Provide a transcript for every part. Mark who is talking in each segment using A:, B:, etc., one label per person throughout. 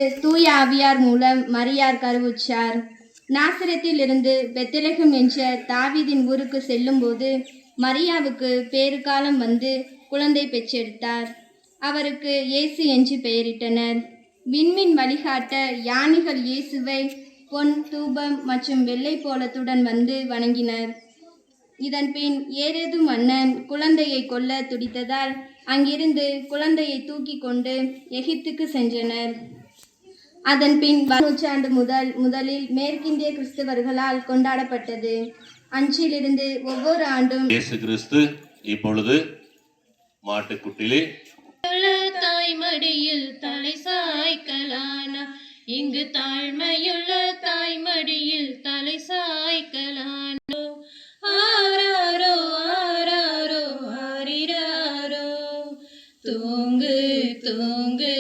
A: தூய ஆவியார் மூலம் மரியார் கருவுற்றார். நாசரேத்தில் இருந்து பெத்லெகேம் என்ற தாவீதின் ஊருக்கு செல்லும்போது மரியாவுக்கு பேறுகாலம் வந்து குழந்தை பெற்றெடுத்தார். அவருக்கு இயேசு என்று பெயரிட்டனர். விண்மீன் வழிகாட்ட யானைகள் இயேசுவை பொன், தூபம் மற்றும் வெள்ளை போலத்துடன் வந்து வணங்கினர். இதன் பின் ஏரோது மன்னன் குழந்தையை கொல்ல துடித்ததால் அங்கிருந்து குழந்தையை தூக்கி கொண்டு எகிப்துக்கு சென்றனர். அதன் பின் நூற்றாண்டு முதலில் மேற்கிந்திய கிறிஸ்தவர்களால் கொண்டாடப்பட்டது. அன்றிலிருந்து ஒவ்வொரு ஆண்டும்
B: இயேசு கிறிஸ்து இப்பொழுது மாட்டுக்குட்டிலே
C: தாய்மடியில் தலை சாய்க்கலானா, இங்கு தாழ்மையுள்ள தாய்மடியில் தலை சாய்க்கலானோ. ஆராரோ ஆராரோ ஆரிராரோ, தூங்கு தூங்கு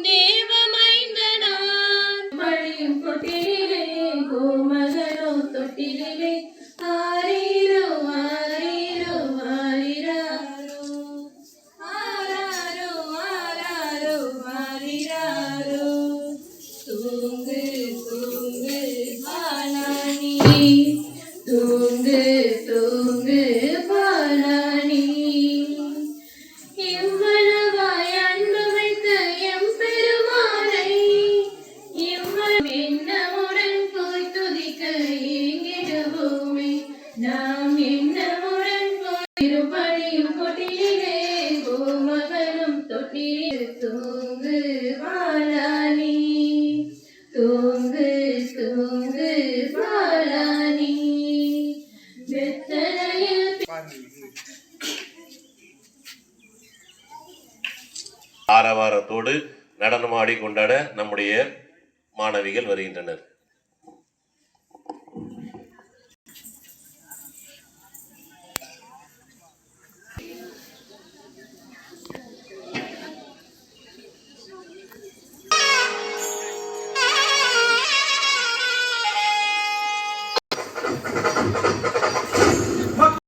C: தேவமைந்தனார். மடியும் கொட்டிலே கோமகனோ தொட்டிலே, ஆரீரோ ஆரீரோ ஆரிராரோ, ஆராரோ ஆராரோ ஆரிராரோ. தூங்கு தூங்கு பாலானி, தூங்கு தூங்கு பாலானி. இவ்வளவாய் அன்பு வைத்த எம்பெருமானை எண்ணமுடன் போய் துதிக்க ஏங்கிடுவோமே. நாம் எண்ணமுடன் போய் திருப்பணியும் கொட்டிலே கோமகனும் தொட்டிலே. தூங்கு பாலானி, தூங்கு தூங்கு பாலானி. பெத்தலையில்
B: ஆரவாரத்தோடு நடனமாடி கொண்டாட நம்முடைய மாணவிகள் வருகின்றனர்.